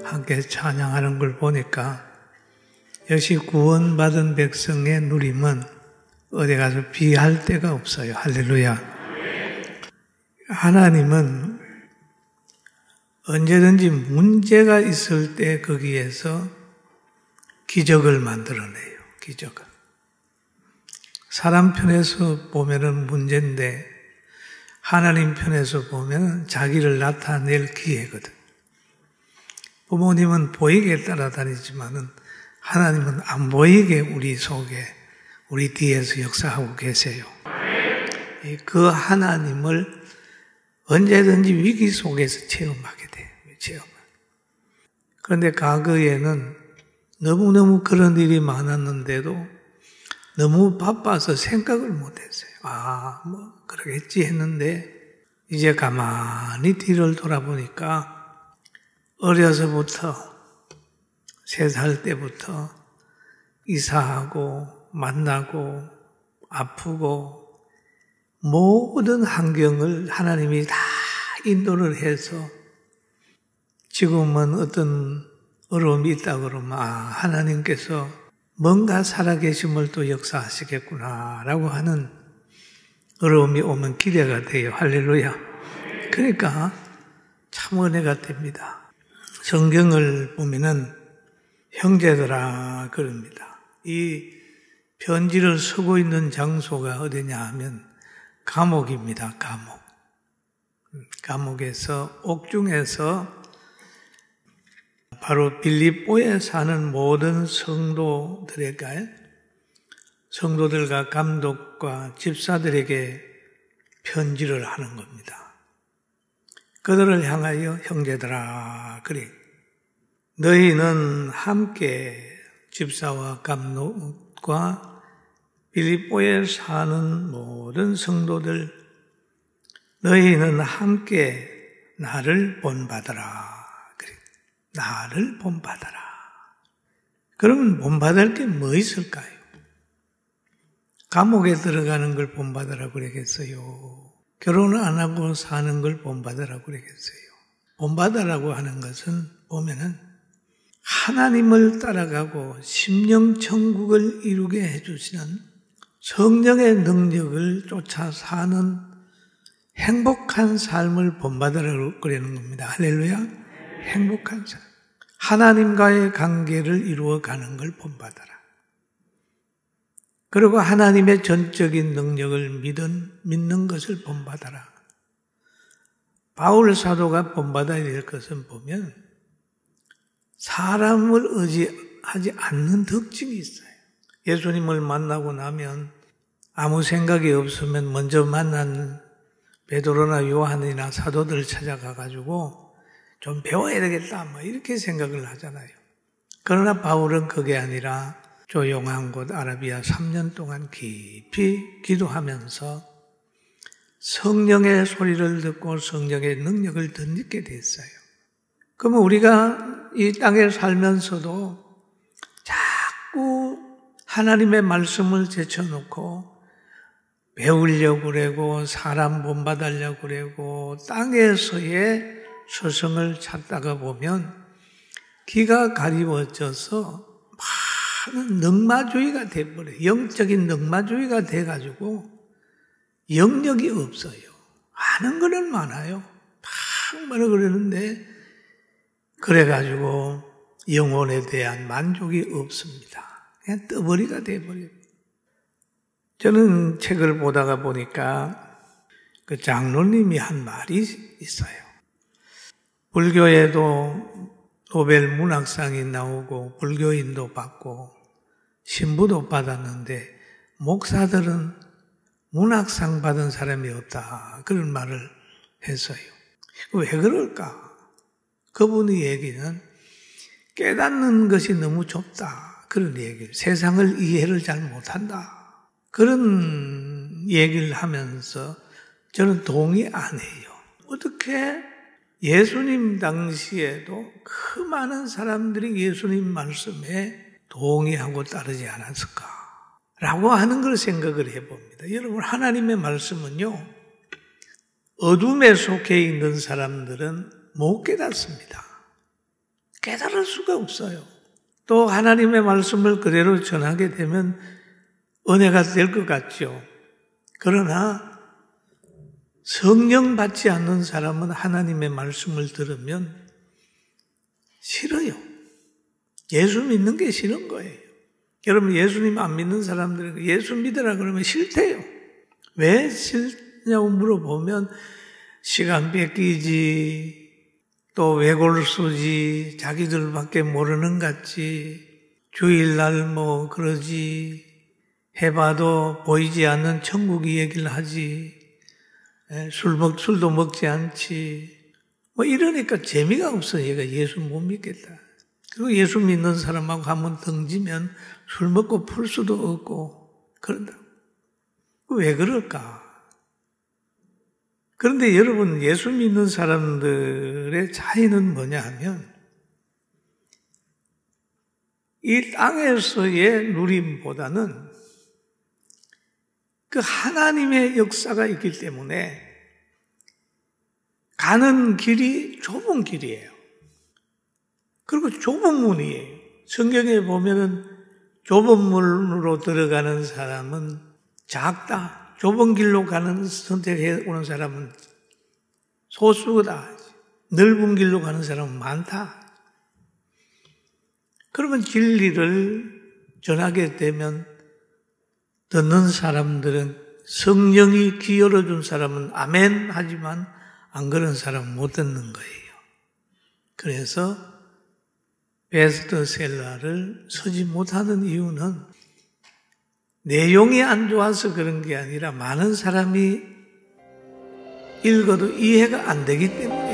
함께 찬양하는 걸 보니까 역시 구원받은 백성의 누림은 어디 가서 비할 데가 없어요. 할렐루야. 하나님은 언제든지 문제가 있을 때 거기에서 기적을 만들어내요. 기적을. 사람 편에서 보면은 문제인데 하나님 편에서 보면은 자기를 나타낼 기회거든. 부모님은 보이게 따라다니지만은 하나님은 안 보이게 우리 속에, 우리 뒤에서 역사하고 계세요. 그 하나님을 언제든지 위기 속에서 체험하게 돼요. 체험. 그런데 과거에는 너무너무 그런 일이 많았는데도 너무 바빠서 생각을 못했어요. 그러겠지 했는데 이제 가만히 뒤를 돌아보니까 어려서부터 3살 때부터 이사하고 만나고 아프고 모든 환경을 하나님이 다 인도를 해서 지금은 어떤 어려움이 있다 그러면 하나님께서 뭔가 살아계심을 또 역사하시겠구나라고 하는 어려움이 오면 기대가 돼요. 할렐루야. 그러니까 참 은혜가 됩니다. 성경을 보면은 형제들아 그럽니다. 이 편지를 쓰고 있는 장소가 어디냐 하면 감옥입니다. 감옥. 감옥에서 옥중에서 바로 빌립보에 사는 모든 성도들과 감독과 집사들에게 편지를 하는 겁니다. 그들을 향하여 형제들아 그래 너희는 함께 집사와 감독과 빌립보에 사는 모든 성도들 너희는 함께 나를 본받아라. 그래. 나를 본받아라. 그러면 본받을 게 뭐 있을까요? 감옥에 들어가는 걸 본받으라고 그러겠어요? 결혼을 안 하고 사는 걸 본받으라고 그러겠어요? 본받으라고 하는 것은 보면은 하나님을 따라가고 심령천국을 이루게 해주시는 성령의 능력을 쫓아 사는 행복한 삶을 본받으라고 그러는 겁니다. 할렐루야. 행복한 삶. 하나님과의 관계를 이루어가는 걸 본받아라. 그리고 하나님의 전적인 능력을 믿는 것을 본받아라. 바울 사도가 본받아야 될 것은 보면 사람을 의지하지 않는 특징이 있어요. 예수님을 만나고 나면 아무 생각이 없으면 먼저 만난 베드로나 요한이나 사도들 찾아가가지고 좀 배워야 되겠다 이렇게 생각을 하잖아요. 그러나 바울은 그게 아니라 조용한 곳 아라비아 3년 동안 깊이 기도하면서 성령의 소리를 듣고 성령의 능력을 덧입게 됐어요. 그러면 우리가 이 땅에 살면서도 자꾸 하나님의 말씀을 제쳐놓고 배우려고 그러고 사람 본받으려고 그러고 땅에서의 스승을 찾다가 보면 귀가 가리워져서 많은 능마주의가 돼버려요. 영적인 능마주의가 돼가지고 영역이 없어요. 아는 거는 많아요. 막 뭐라 그러는데 그래가지고 영혼에 대한 만족이 없습니다. 그냥 떠버리가 돼버려요. 저는 책을 보다가 보니까 그 장로님이 한 말이 있어요. 불교에도 노벨 문학상이 나오고 불교인도 받고 신부도 받았는데 목사들은 문학상 받은 사람이 없다. 그런 말을 했어요. 왜 그럴까? 그분의 얘기는 깨닫는 것이 너무 좁다. 그런 얘기를. 세상을 이해를 잘 못한다. 그런 얘기를 하면서 저는 동의 안 해요. 어떻게 예수님 당시에도 그 많은 사람들이 예수님 말씀에 동의하고 따르지 않았을까? 라고 하는 걸 생각을 해봅니다. 여러분, 하나님의 말씀은요, 어둠에 속해 있는 사람들은 못 깨닫습니다. 깨달을 수가 없어요. 또 하나님의 말씀을 그대로 전하게 되면 은혜가 될 것 같죠. 그러나 성령 받지 않는 사람은 하나님의 말씀을 들으면 싫어요. 예수 믿는 게 싫은 거예요. 여러분, 예수님 안 믿는 사람들은 예수 믿으라 그러면 싫대요. 왜 싫냐고 물어보면 시간 뺏기지, 또 외골 쓰지, 자기들밖에 모르는 같지, 주일날 뭐 그러지, 해봐도 보이지 않는 천국 얘기를 하지, 술도 먹지 않지, 뭐 이러니까 재미가 없어. 얘가 예수 못 믿겠다. 그리고 예수 믿는 사람하고 한번 등지면 술 먹고 풀 수도 없고 그런다. 왜 그럴까? 그런데 여러분, 예수 믿는 사람들의 차이는 뭐냐 하면 이 땅에서의 누림보다는 그 하나님의 역사가 있기 때문에 가는 길이 좁은 길이에요. 그리고 좁은 문이에요. 성경에 보면은 좁은 문으로 들어가는 사람은 작다. 좁은 길로 선택해 오는 사람은 소수다. 넓은 길로 가는 사람은 많다. 그러면 진리를 전하게 되면 듣는 사람들은 성령이 귀 열어준 사람은 아멘 하지만 안 그런 사람은 못 듣는 거예요. 그래서 베스트셀러를 서지 못하는 이유는 내용이 안 좋아서 그런 게 아니라 많은 사람이 읽어도 이해가 안 되기 때문에